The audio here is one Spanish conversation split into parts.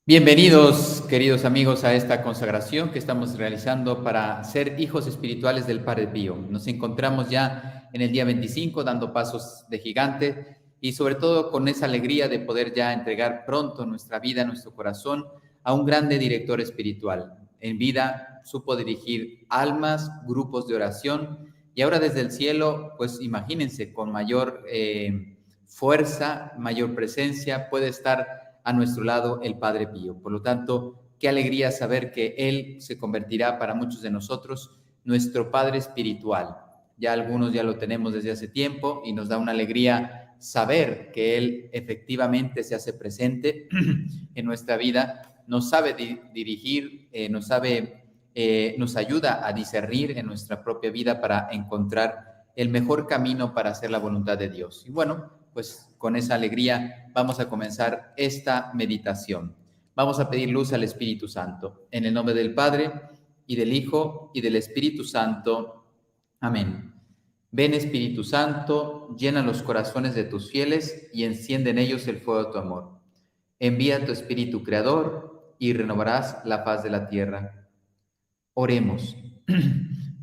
Bienvenidos, queridos amigos, a esta consagración que estamos realizando para ser hijos espirituales del Padre Pío. Nos encontramos ya en el día 25 dando pasos de gigante y sobre todo con esa alegría de poder ya entregar pronto nuestra vida, nuestro corazón a un grande director espiritual. En vida supo dirigir almas, grupos de oración y ahora desde el cielo, pues imagínense, con mayor fuerza, mayor presencia, puede estar a nuestro lado el Padre Pío. Por lo tanto, qué alegría saber que Él se convertirá para muchos de nosotros nuestro Padre espiritual. Ya algunos ya lo tenemos desde hace tiempo y nos da una alegría saber que Él efectivamente se hace presente en nuestra vida, nos sabe dirigir, nos ayuda a discernir en nuestra propia vida para encontrar el mejor camino para hacer la voluntad de Dios. Y bueno, pues con esa alegría vamos a comenzar esta meditación. Vamos a pedir luz al Espíritu Santo. En el nombre del Padre, y del Hijo, y del Espíritu Santo. Amén. Ven, Espíritu Santo, llena los corazones de tus fieles y enciende en ellos el fuego de tu amor. Envía tu Espíritu Creador y renovarás la paz de la tierra. Oremos.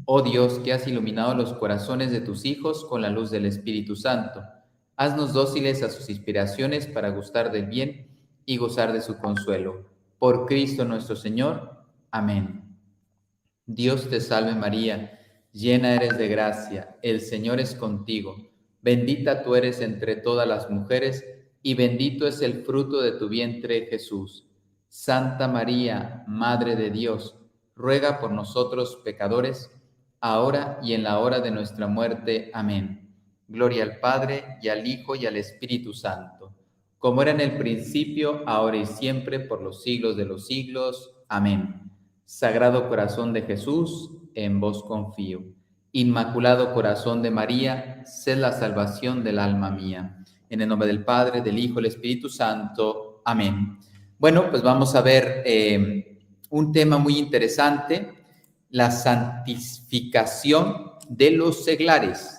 Oh Dios, que has iluminado los corazones de tus hijos con la luz del Espíritu Santo, haznos dóciles a sus inspiraciones para gustar del bien y gozar de su consuelo. Por Cristo nuestro Señor. Amén. Dios te salve María, llena eres de gracia, el Señor es contigo. Bendita tú eres entre todas las mujeres y bendito es el fruto de tu vientre, Jesús. Santa María, Madre de Dios, ruega por nosotros pecadores, ahora y en la hora de nuestra muerte. Amén. Gloria al Padre, y al Hijo, y al Espíritu Santo, como era en el principio, ahora y siempre, por los siglos de los siglos. Amén. Sagrado Corazón de Jesús, en vos confío. Inmaculado Corazón de María, sed la salvación del alma mía. En el nombre del Padre, del Hijo, y del Espíritu Santo. Amén. Bueno, pues vamos a ver un tema muy interesante, la santificación de los seglares.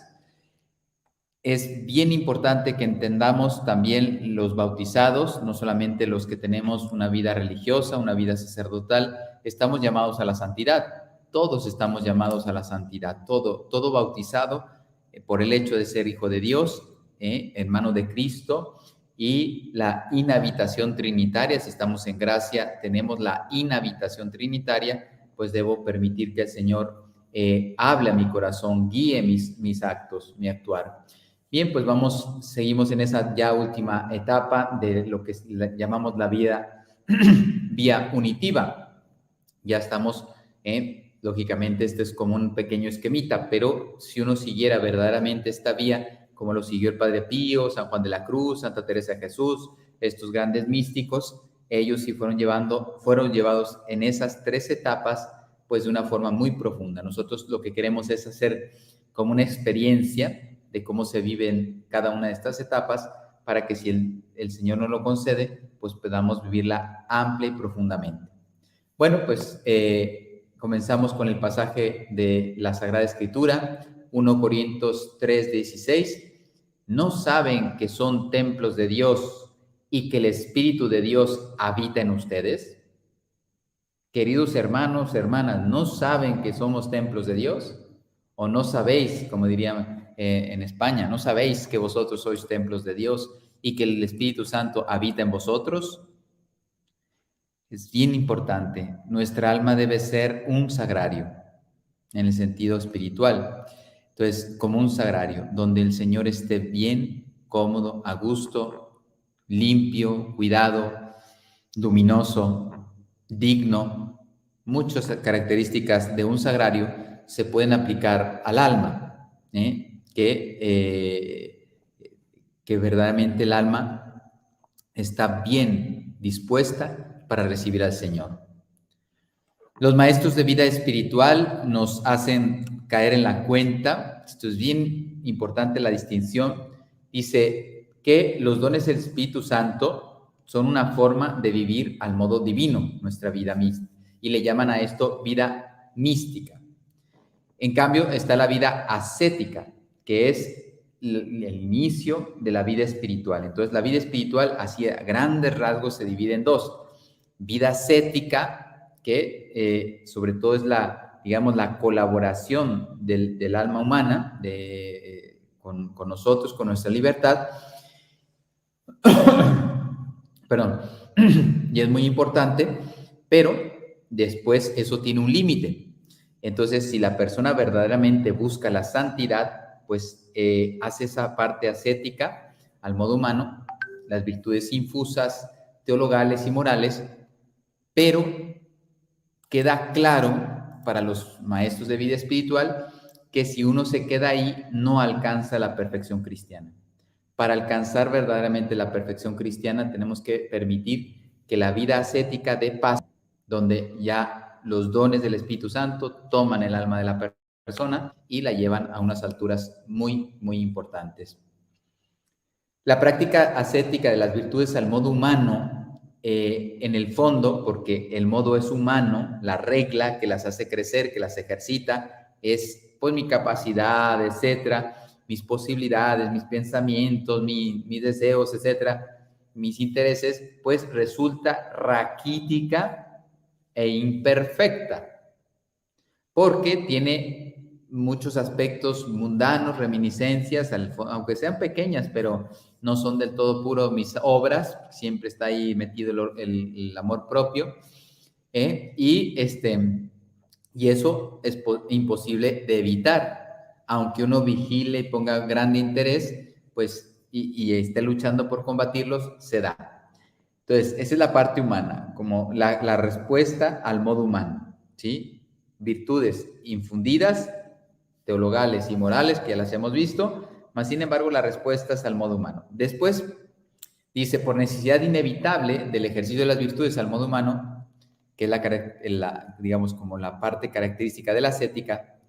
Es bien importante que entendamos también los bautizados, no solamente los que tenemos una vida religiosa, una vida sacerdotal, estamos llamados a la santidad. Todos estamos llamados a la santidad, todo bautizado por el hecho de ser hijo de Dios, hermano de Cristo, y la inhabitación trinitaria. Si estamos en gracia, tenemos la inhabitación trinitaria, pues debo permitir que el Señor hable a mi corazón, guíe mis actos, mi actuar. Bien, pues seguimos en esa ya última etapa de lo que llamamos la vía unitiva. Ya estamos, lógicamente este es como un pequeño esquemita, pero si uno siguiera verdaderamente esta vía, como lo siguió el Padre Pío, San Juan de la Cruz, Santa Teresa de Jesús, estos grandes místicos, ellos sí fueron llevados en esas 3 etapas, pues de una forma muy profunda. Nosotros lo que queremos es hacer como una experiencia de cómo se viven cada una de estas etapas, para que si el Señor nos lo concede, pues podamos vivirla amplia y profundamente. Bueno, pues comenzamos con el pasaje de la Sagrada Escritura, 1 Corintios 3:16. ¿No saben que son templos de Dios y que el Espíritu de Dios habita en ustedes? Queridos hermanos, hermanas, ¿no saben que somos templos de Dios? ¿O no sabéis, como dirían en España, no sabéis que vosotros sois templos de Dios y que el Espíritu Santo habita en vosotros? Es bien importante. Nuestra alma debe ser un sagrario, en el sentido espiritual. Entonces, como un sagrario, donde el Señor esté bien, cómodo, a gusto, limpio, cuidado, luminoso, digno. Muchas características de un sagrario se pueden aplicar al alma, que verdaderamente el alma está bien dispuesta para recibir al Señor. Los maestros de vida espiritual nos hacen caer en la cuenta, esto es bien importante la distinción, dice que los dones del Espíritu Santo son una forma de vivir al modo divino nuestra vida mística, y le llaman a esto vida mística. En cambio está la vida ascética, que es el inicio de la vida espiritual. Entonces la vida espiritual, así a grandes rasgos, se divide en 2. vida ascética, que sobre todo es digamos, la colaboración del alma humana con nosotros, con nuestra libertad. Perdón. Y es muy importante, pero después eso tiene un límite. Entonces, si la persona verdaderamente busca la santidad, pues hace esa parte ascética al modo humano, las virtudes infusas, teologales y morales, pero queda claro para los maestros de vida espiritual que si uno se queda ahí, no alcanza la perfección cristiana. Para alcanzar verdaderamente la perfección cristiana, tenemos que permitir que la vida ascética dé paso, donde ya los dones del Espíritu Santo toman el alma de la persona y la llevan a unas alturas muy, muy importantes. La práctica ascética de las virtudes al modo humano, en el fondo, porque el modo es humano, la regla que las hace crecer, que las ejercita, es pues mi capacidad, etcétera, mis posibilidades, mis pensamientos, mis deseos, etcétera, mis intereses, pues resulta raquítica e imperfecta, porque tiene muchos aspectos mundanos, reminiscencias, aunque sean pequeñas, pero no son del todo puro mis obras, siempre está ahí metido el amor propio, y eso es imposible de evitar, aunque uno vigile y ponga grande interés, pues, y esté luchando por combatirlos, se da. Entonces, esa es la parte humana, como la respuesta al modo humano, ¿sí? Virtudes infundidas, teologales y morales, que ya las hemos visto, mas sin embargo la respuesta es al modo humano. Después dice, por necesidad inevitable del ejercicio de las virtudes al modo humano, que es digamos como la parte característica de la ascética,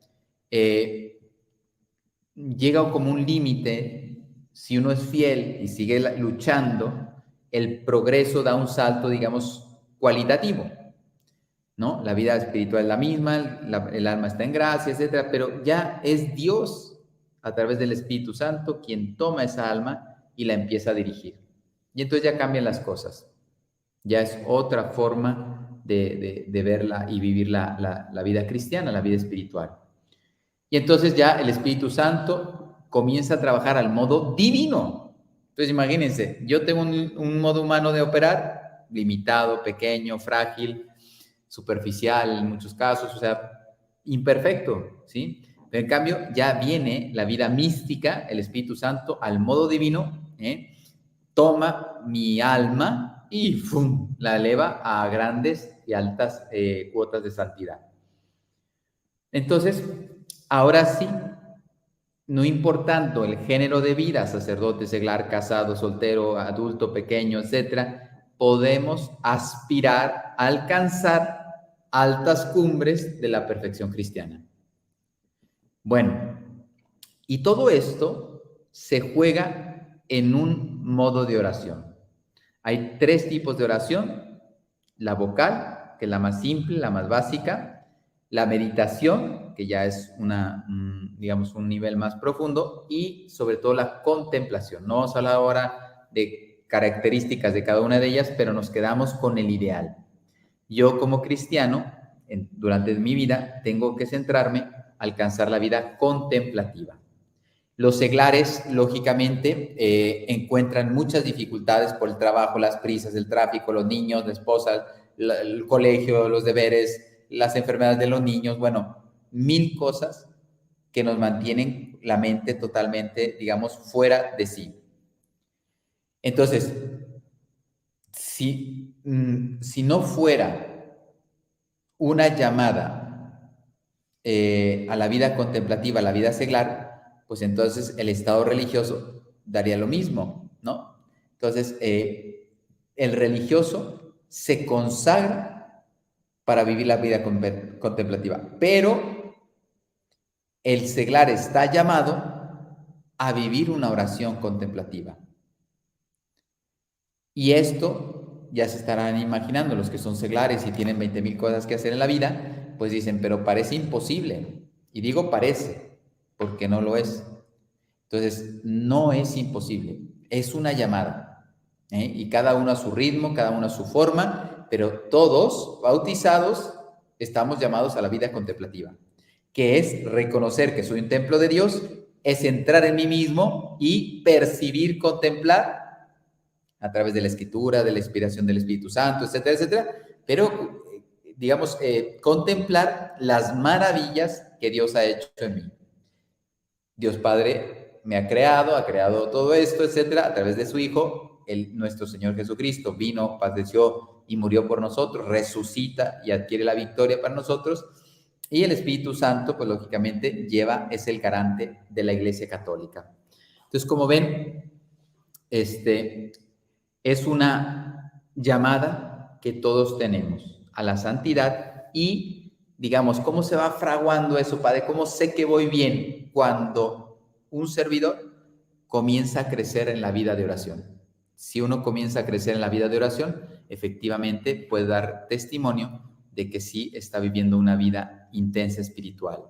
llega como un límite. Si uno es fiel y sigue luchando, el progreso da un salto, digamos, cualitativo, ¿no? La vida espiritual es la misma, el alma está en gracia, etcétera, pero ya es Dios, a través del Espíritu Santo, quien toma esa alma y la empieza a dirigir. Y entonces ya cambian las cosas. Ya es otra forma de verla y vivir la vida cristiana, la vida espiritual. Y entonces ya el Espíritu Santo comienza a trabajar al modo divino. Entonces imagínense, yo tengo un modo humano de operar, limitado, pequeño, frágil, superficial en muchos casos, o sea, imperfecto, ¿sí? Pero en cambio ya viene la vida mística, el Espíritu Santo, al modo divino, toma mi alma y ¡fum!, la eleva a grandes y altas cuotas de santidad. Entonces, ahora sí, no importando el género de vida, sacerdote, seglar, casado, soltero, adulto, pequeño, etcétera, podemos aspirar a alcanzar altas cumbres de la perfección cristiana. Bueno, y todo esto se juega en un modo de oración. Hay 3 tipos de oración: la vocal, que es la más simple, la más básica; la meditación, que ya es digamos, un nivel más profundo; y sobre todo la contemplación. No vamos a hablar ahora de características de cada una de ellas, pero nos quedamos con el ideal. Yo como cristiano, durante mi vida, tengo que centrarme a alcanzar la vida contemplativa. Los seglares, lógicamente, encuentran muchas dificultades por el trabajo, las prisas, el tráfico, los niños, la esposa, el colegio, los deberes, las enfermedades de los niños, bueno, 1000 cosas que nos mantienen la mente totalmente, digamos, fuera de sí. Entonces, si no fuera una llamada a la vida contemplativa, a la vida seglar, pues entonces el estado religioso daría lo mismo, ¿no? Entonces, el religioso se consagra para vivir la vida contemplativa, pero el seglar está llamado a vivir una oración contemplativa. Y esto ya se estarán imaginando los que son seglares y tienen 20,000 cosas que hacer en la vida, pues dicen, pero parece imposible. Y digo parece, porque no lo es. Entonces, no es imposible, es una llamada, y cada uno a su ritmo, cada uno a su forma, pero todos bautizados estamos llamados a la vida contemplativa, que es reconocer que soy un templo de Dios, es entrar en mí mismo y percibir, contemplar a través de la escritura, de la inspiración del Espíritu Santo, etcétera, etcétera, pero digamos, contemplar las maravillas que Dios ha hecho en mí. Dios Padre me ha creado todo esto, etcétera, a través de su Hijo, nuestro Señor Jesucristo, vino, padeció y murió por nosotros, resucita y adquiere la victoria para nosotros, y el Espíritu Santo, pues lógicamente, es el garante de la Iglesia Católica. Entonces, como ven, es una llamada que todos tenemos a la santidad y, digamos, ¿cómo se va fraguando eso, Padre? ¿Cómo sé que voy bien? Cuando un servidor comienza a crecer en la vida de oración. Si uno comienza a crecer en la vida de oración, efectivamente puede dar testimonio de que sí está viviendo una vida intensa espiritual.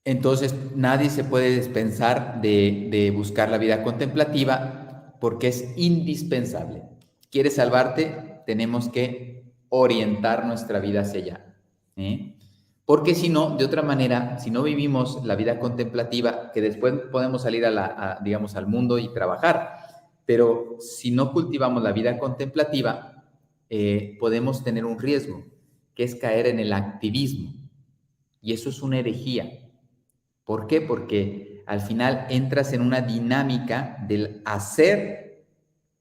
Entonces, nadie se puede dispensar de buscar la vida contemplativa porque es indispensable. ¿Quieres salvarte? Tenemos que orientar nuestra vida hacia allá. Porque si no, de otra manera, si no vivimos la vida contemplativa, que después podemos salir digamos, al mundo y trabajar, pero si no cultivamos la vida contemplativa, podemos tener un riesgo, que es caer en el activismo. Y eso es una herejía. ¿Por qué? Porque al final entras en una dinámica del hacer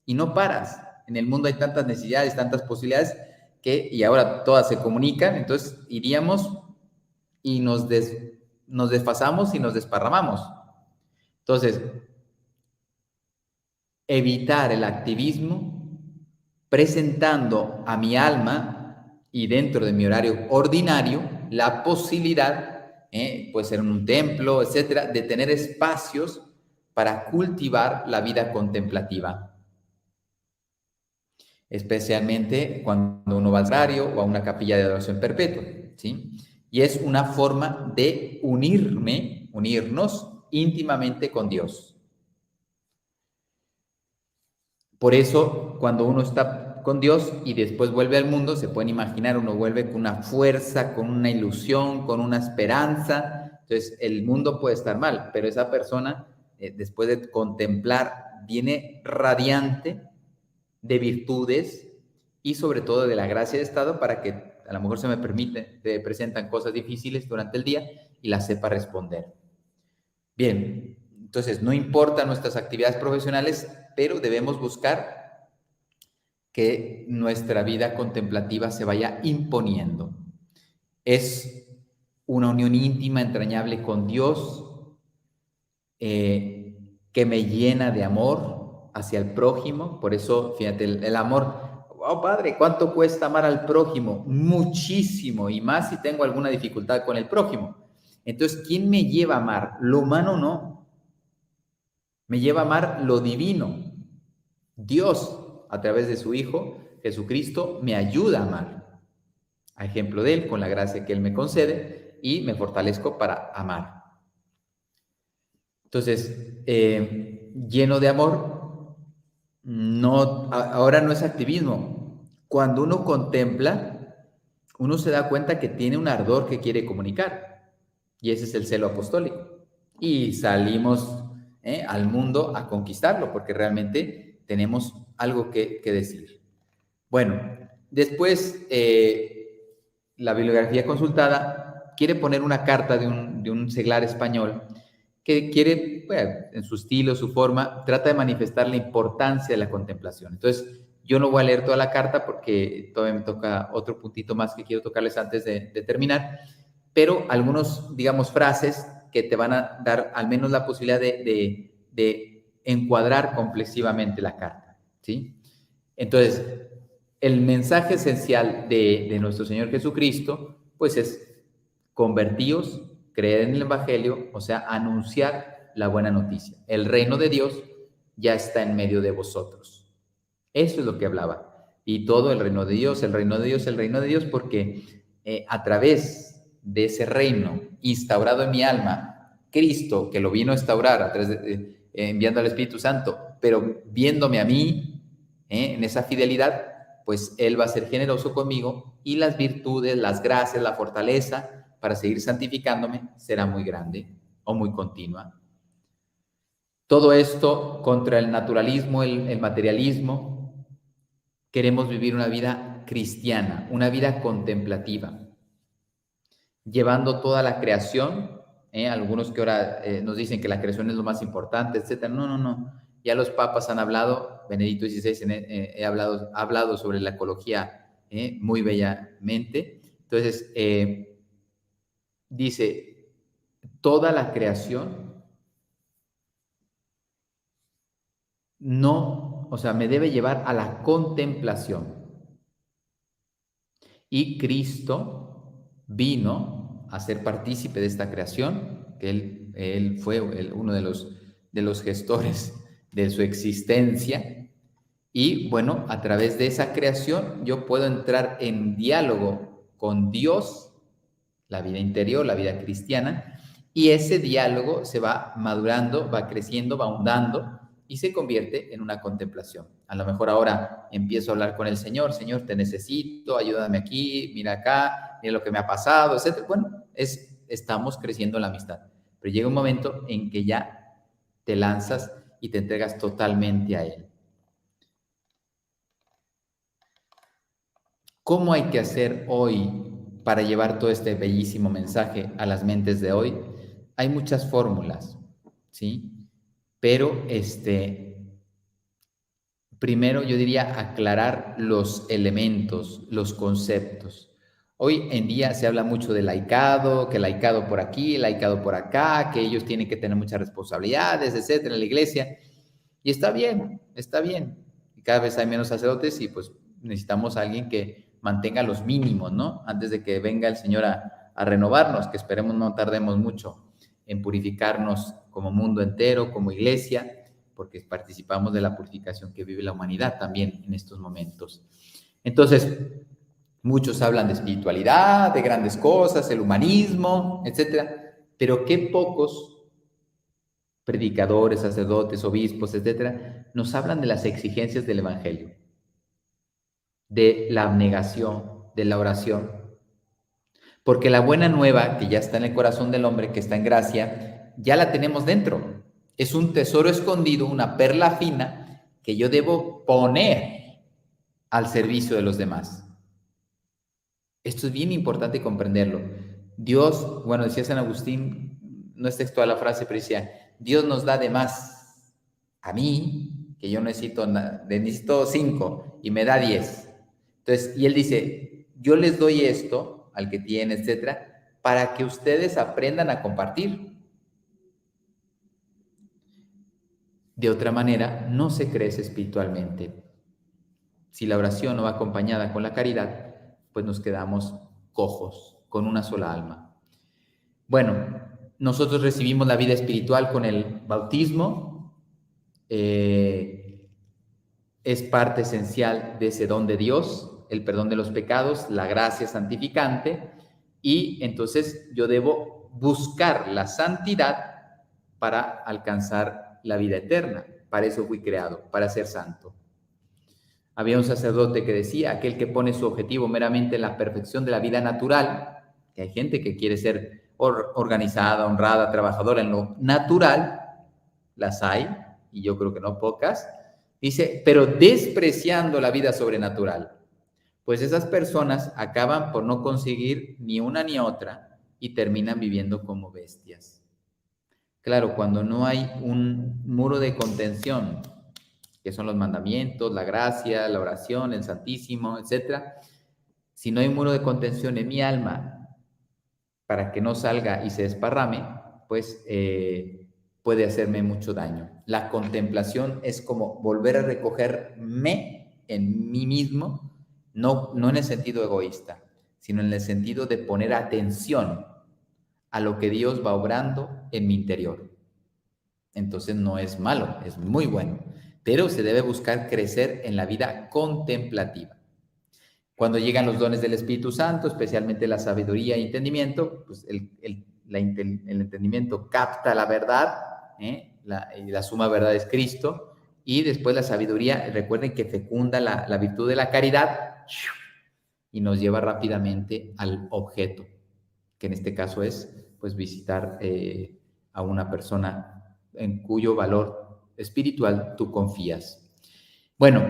y no paras. En el mundo hay tantas necesidades, tantas posibilidades, y ahora todas se comunican, entonces iríamos y nos desfasamos y nos desparramamos. Entonces, evitar el activismo presentando a mi alma y dentro de mi horario ordinario la posibilidad, puede ser en un templo, etcétera, de tener espacios para cultivar la vida contemplativa. Especialmente cuando uno va al sagrario o a una capilla de adoración perpetua, ¿sí? Y es una forma de unirnos íntimamente con Dios. Por eso, cuando uno está con Dios y después vuelve al mundo, se pueden imaginar, uno vuelve con una fuerza, con una ilusión, con una esperanza. Entonces, el mundo puede estar mal, pero esa persona, después de contemplar, viene radiante de virtudes y sobre todo de la gracia de Estado para que a lo mejor te presentan cosas difíciles durante el día y las sepa responder. Bien, entonces no importan nuestras actividades profesionales, pero debemos buscar que nuestra vida contemplativa se vaya imponiendo. Es una unión íntima, entrañable con Dios, que me llena de amor hacia el prójimo. Por eso, fíjate, el amor, oh Padre, ¿cuánto cuesta amar al prójimo? Muchísimo, y más si tengo alguna dificultad con el prójimo. Entonces, ¿quién me lleva a amar? Lo humano no. Me lleva a amar lo divino. Dios, a través de su Hijo, Jesucristo, me ayuda a amar. A ejemplo de Él, con la gracia que Él me concede, y me fortalezco para amar. Entonces, lleno de amor, ahora no es activismo. Cuando uno contempla, uno se da cuenta que tiene un ardor que quiere comunicar, y ese es el celo apostólico. Y salimos al mundo a conquistarlo, porque realmente tenemos algo que decir. Bueno, después, la bibliografía consultada quiere poner una carta de un seglar español que quiere, bueno, en su estilo, su forma, trata de manifestar la importancia de la contemplación. Entonces, yo no voy a leer toda la carta porque todavía me toca otro puntito más que quiero tocarles antes de terminar, pero algunos, digamos, frases que te van a dar al menos la posibilidad de encuadrar complexivamente la carta, ¿sí? Entonces, el mensaje esencial de nuestro Señor Jesucristo, pues es convertíos, creer en el Evangelio, o sea, anunciar la buena noticia. El reino de Dios ya está en medio de vosotros. Eso es lo que hablaba. Y todo el reino de Dios, el reino de Dios, el reino de Dios, porque a través de ese reino instaurado en mi alma, Cristo, que lo vino a instaurar a través enviando al Espíritu Santo, pero viéndome a mí en esa fidelidad, pues Él va a ser generoso conmigo y las virtudes, las gracias, la fortaleza para seguir santificándome será muy grande o muy continua. Todo esto contra el naturalismo, el materialismo. Queremos vivir una vida cristiana, una vida contemplativa, llevando toda la creación, algunos que ahora nos dicen que la creación es lo más importante, etcétera. No, no, no. Ya los papas han hablado, Benedicto XVI ha hablado sobre la ecología muy bellamente. Entonces, dice, toda la creación no, o sea, me debe llevar a la contemplación. Y Cristo vino a ser partícipe de esta creación, que Él fue uno de los gestores de su existencia. Y bueno, a través de esa creación yo puedo entrar en diálogo con Dios, la vida interior, la vida cristiana, y ese diálogo se va madurando, va creciendo, va ahondando y se convierte en una contemplación. A lo mejor ahora empiezo a hablar con el Señor, Señor, te necesito, ayúdame aquí, mira acá, mira lo que me ha pasado, etc. Bueno, estamos creciendo en la amistad, pero llega un momento en que ya te lanzas y te entregas totalmente a Él. ¿Cómo hay que hacer hoy para llevar todo este bellísimo mensaje a las mentes de hoy? Hay muchas fórmulas, ¿sí? Pero primero yo diría aclarar los elementos, los conceptos. Hoy en día se habla mucho de laicado, que laicado por aquí, laicado por acá, que ellos tienen que tener muchas responsabilidades, etcétera, en la iglesia. Y está bien, está bien. Y cada vez hay menos sacerdotes y pues necesitamos a alguien que mantenga los mínimos, ¿no? Antes de que venga el Señor a renovarnos, que esperemos no tardemos mucho en purificarnos como mundo entero, como iglesia, porque participamos de la purificación que vive la humanidad también en estos momentos. Entonces, muchos hablan de espiritualidad, de grandes cosas, el humanismo, etcétera, pero qué pocos predicadores, sacerdotes, obispos, etcétera, nos hablan de las exigencias del evangelio, de la abnegación, de la oración. Porque la buena nueva que ya está en el corazón del hombre, que está en gracia, ya la tenemos dentro. Es un tesoro escondido, una perla fina que yo debo poner al servicio de los demás. Esto es bien importante comprenderlo. Dios, bueno, decía San Agustín, no es textual la frase, pero decía, Dios nos da de más a mí, que yo necesito 5 y me da 10. Entonces, y él dice, yo les doy esto al que tiene, etcétera, para que ustedes aprendan a compartir. De otra manera, no se crece espiritualmente. Si la oración no va acompañada con la caridad, pues nos quedamos cojos, con una sola alma. Bueno, nosotros recibimos la vida espiritual con el bautismo, es parte esencial de ese don de Dios, el perdón de los pecados, la gracia santificante, y entonces yo debo buscar la santidad para alcanzar la vida eterna. Para eso fui creado, para ser santo. Había un sacerdote que decía, aquel que pone su objetivo meramente en la perfección de la vida natural, que hay gente que quiere ser organizada, honrada, trabajadora en lo natural, las hay, y yo creo que no pocas, dice, pero despreciando la vida sobrenatural. Pues esas personas acaban por no conseguir ni una ni otra y terminan viviendo como bestias. Claro, cuando no hay un muro de contención, que son los mandamientos, la gracia, la oración, el Santísimo, etc. Si no hay un muro de contención en mi alma para que no salga y se desparrame, pues puede hacerme mucho daño. La contemplación es como volver a recogerme en mí mismo, no en el sentido egoísta, sino en el sentido de poner atención a lo que Dios va obrando en mi interior. Entonces no es malo, es muy bueno, pero se debe buscar crecer en la vida contemplativa. Cuando llegan los dones del Espíritu Santo, especialmente la sabiduría y entendimiento, pues el entendimiento capta la verdad, y la suma verdad es Cristo, y después la sabiduría, recuerden que fecunda la virtud de la caridad y nos lleva rápidamente al objeto, que en este caso es pues visitar a una persona en cuyo valor espiritual tú confías. Bueno,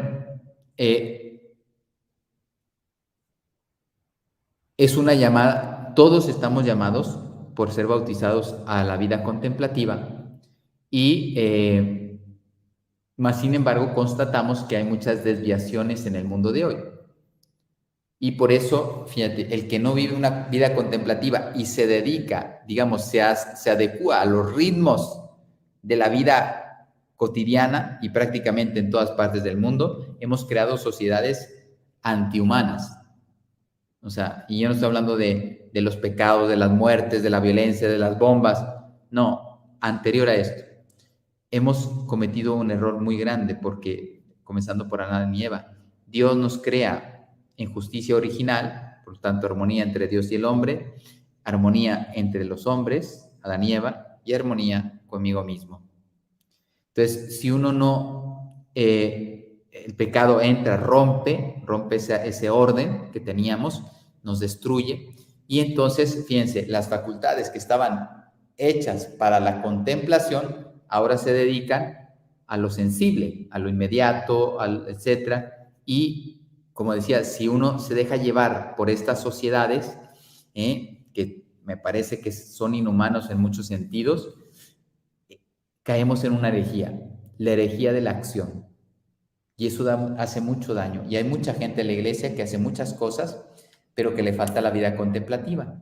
es una llamada, todos estamos llamados por ser bautizados a la vida contemplativa y más sin embargo constatamos que hay muchas desviaciones en el mundo de hoy. Y por eso, fíjate, el que no vive una vida contemplativa y se dedica, digamos, se adecua a los ritmos de la vida cotidiana y prácticamente en todas partes del mundo, hemos creado sociedades antihumanas. O sea, y yo no estoy hablando de los pecados, de las muertes, de la violencia, de las bombas. No, anterior a esto. Hemos cometido un error muy grande porque, comenzando por Adán y Eva, Dios nos crea en justicia original, por tanto, armonía entre Dios y el hombre, armonía entre los hombres, Adán y Eva, y armonía conmigo mismo. Entonces, si uno no, el pecado entra, rompe ese orden que teníamos, nos destruye, y entonces, fíjense, las facultades que estaban hechas para la contemplación, ahora se dedican a lo sensible, a lo inmediato, etcétera, y como decía, si uno se deja llevar por estas sociedades, que me parece que son inhumanos en muchos sentidos, caemos en una herejía, la herejía de la acción. Y eso hace mucho daño. Y hay mucha gente en la iglesia que hace muchas cosas, pero que le falta la vida contemplativa.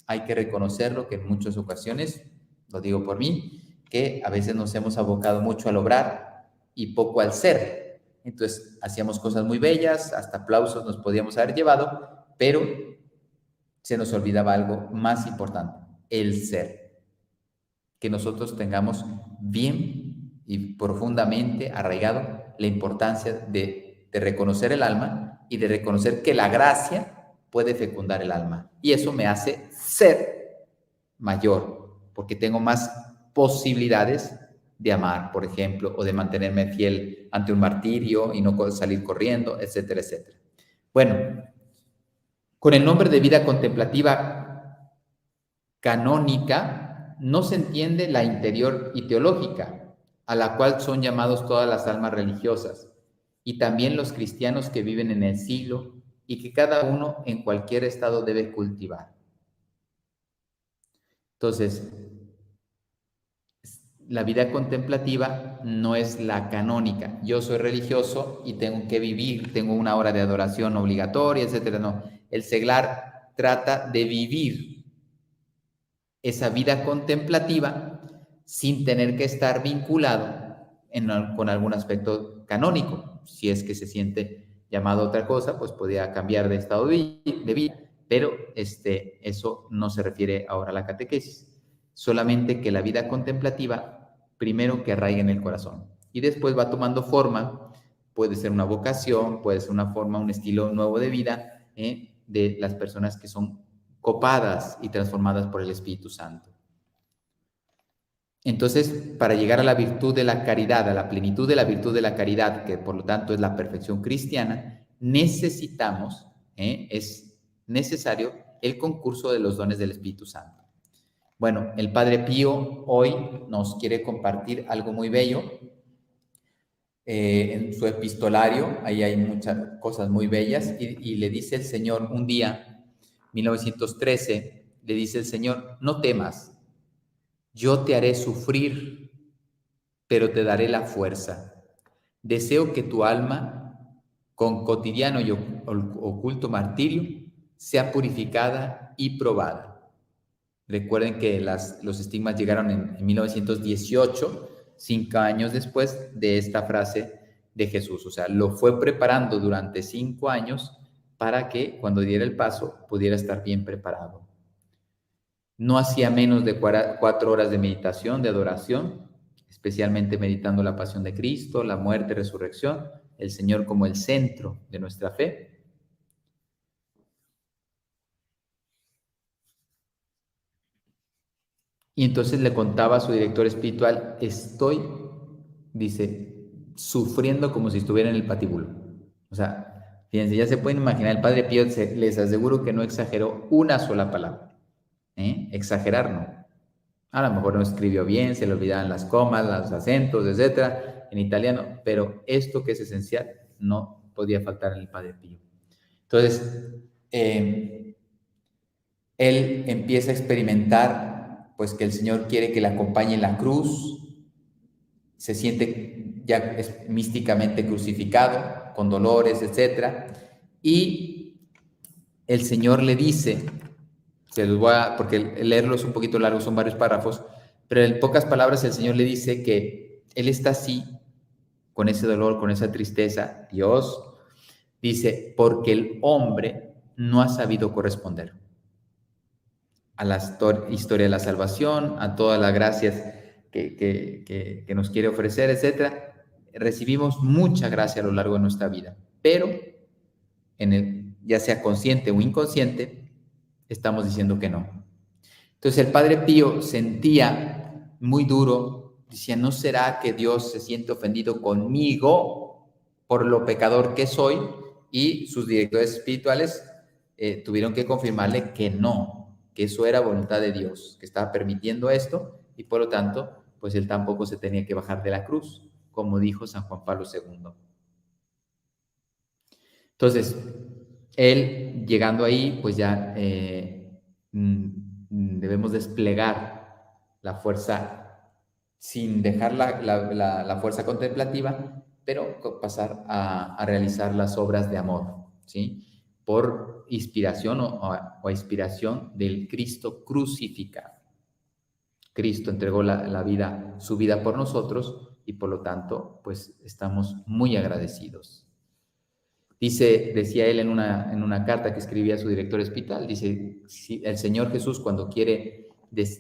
Hay que reconocerlo que en muchas ocasiones, lo digo por mí, que a veces nos hemos abocado mucho al obrar y poco al ser. Entonces, hacíamos cosas muy bellas, hasta aplausos nos podíamos haber llevado, pero se nos olvidaba algo más importante, el ser. Que nosotros tengamos bien y profundamente arraigado la importancia de reconocer el alma y de reconocer que la gracia puede fecundar el alma. Y eso me hace ser mayor, porque tengo más posibilidades de amar, por ejemplo, o de mantenerme fiel ante un martirio y no salir corriendo, etcétera, etcétera. Bueno, con el nombre de vida contemplativa canónica, no se entiende la interior y teológica, a la cual son llamados todas las almas religiosas, y también los cristianos que viven en el siglo y que cada uno en cualquier estado debe cultivar. Entonces, la vida contemplativa no es la canónica. Yo soy religioso y tengo que vivir, tengo una hora de adoración obligatoria, etcétera. No, el seglar trata de vivir esa vida contemplativa sin tener que estar vinculado con algún aspecto canónico. Si es que se siente llamado a otra cosa, pues podría cambiar de estado de vida, pero eso no se refiere ahora a la catequesis. Solamente que la vida contemplativa, primero que arraigue en el corazón y después va tomando forma, puede ser una vocación, puede ser una forma, un estilo nuevo de vida de las personas que son copadas y transformadas por el Espíritu Santo. Entonces, para llegar a la virtud de la caridad, a la plenitud de la virtud de la caridad, que por lo tanto es la perfección cristiana, necesitamos, es necesario el concurso de los dones del Espíritu Santo. Bueno, el Padre Pío hoy nos quiere compartir algo muy bello. En su epistolario, ahí hay muchas cosas muy bellas, y le dice el Señor un día, 1913, le dice el Señor: no temas, yo te haré sufrir, pero te daré la fuerza. Deseo que tu alma, con cotidiano y oculto martirio, sea purificada y probada. Recuerden que los estigmas llegaron en 1918, 5 años después de esta frase de Jesús. O sea, lo fue preparando durante 5 años para que cuando diera el paso pudiera estar bien preparado. No hacía menos de 4 horas de meditación, de adoración, especialmente meditando la pasión de Cristo, la muerte y resurrección, el Señor como el centro de nuestra fe. Y entonces le contaba a su director espiritual, estoy, dice, sufriendo como si estuviera en el patíbulo. O sea, fíjense, ya se pueden imaginar, el Padre Pío les aseguro que no exageró una sola palabra. Exagerar no. A lo mejor no escribió bien, se le olvidaban las comas, los acentos, etcétera, en italiano, pero esto que es esencial no podía faltar en el Padre Pío. Entonces, él empieza a experimentar, pues, que el Señor quiere que le acompañe en la cruz, se siente ya místicamente crucificado, con dolores, etcétera, y el Señor le dice, se los voy a, porque leerlo es un poquito largo, son varios párrafos, pero en pocas palabras el Señor le dice que Él está así, con ese dolor, con esa tristeza, Dios, dice, porque el hombre no ha sabido corresponder a la historia de la salvación, a todas las gracias que nos quiere ofrecer, etcétera. Recibimos mucha gracia a lo largo de nuestra vida, pero ya sea consciente o inconsciente, estamos diciendo que no. Entonces el Padre Pío sentía muy duro, decía, ¿no será que Dios se siente ofendido conmigo por lo pecador que soy? Y sus directores espirituales tuvieron que confirmarle que no, que eso era voluntad de Dios, que estaba permitiendo esto y por lo tanto, pues él tampoco se tenía que bajar de la cruz, como dijo San Juan Pablo II. Entonces, él llegando ahí, pues ya debemos desplegar la fuerza sin dejar la fuerza contemplativa, pero pasar a realizar las obras de amor, ¿sí? Por inspiración o inspiración del Cristo crucificado. Cristo entregó su vida por nosotros y por lo tanto, pues estamos muy agradecidos. Decía él en una carta que escribía a su director espiritual, dice, si el Señor Jesús cuando quiere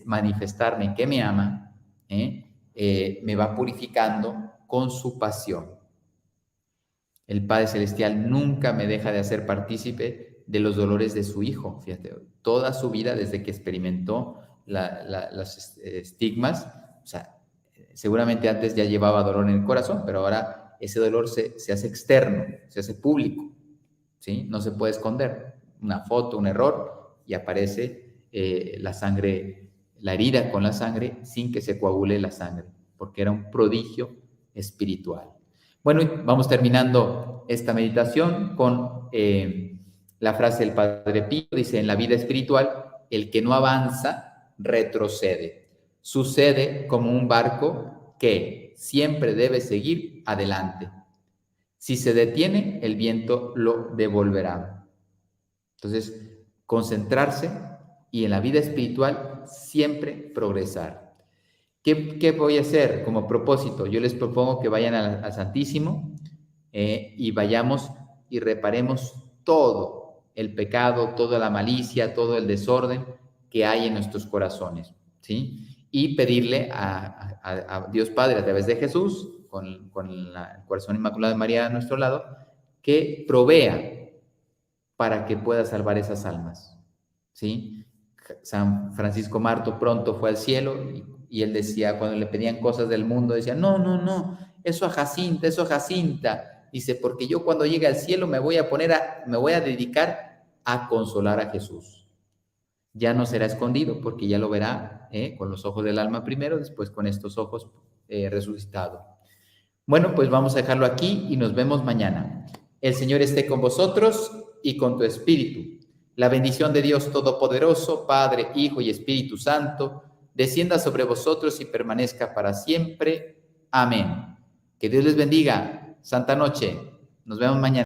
manifestarme que me ama, me va purificando con su pasión. El Padre Celestial nunca me deja de hacer partícipe de los dolores de su Hijo, fíjate, toda su vida desde que experimentó las estigmas, o sea, seguramente antes ya llevaba dolor en el corazón, pero ahora ese dolor se hace externo, se hace público, ¿sí? No se puede esconder. Una foto, un error, y aparece la sangre, la herida con la sangre, sin que se coagule la sangre, porque era un prodigio espiritual. Bueno, vamos terminando esta meditación con la frase del Padre Pío, dice, en la vida espiritual, el que no avanza, retrocede. Sucede como un barco que siempre debe seguir adelante. Si se detiene, el viento lo devolverá. Entonces, concentrarse y en la vida espiritual siempre progresar. ¿Qué voy a hacer como propósito? Yo les propongo que vayan al Santísimo y vayamos y reparemos todo el pecado, toda la malicia, todo el desorden que hay en nuestros corazones, ¿sí? Y pedirle a Dios Padre a través de Jesús, con el corazón inmaculado de María a nuestro lado, que provea para que pueda salvar esas almas, ¿sí? San Francisco Marto pronto fue al cielo y él decía, cuando le pedían cosas del mundo, decía, no, eso a Jacinta, dice, porque yo cuando llegue al cielo me voy a dedicar a consolar a Jesús. Ya no será escondido porque ya lo verá con los ojos del alma primero, después con estos ojos resucitado. Bueno, pues vamos a dejarlo aquí y nos vemos mañana. El Señor esté con vosotros y con tu espíritu. La bendición de Dios Todopoderoso, Padre, Hijo y Espíritu Santo, descienda sobre vosotros y permanezca para siempre. Amén. Que Dios les bendiga. Santa noche. Nos vemos mañana.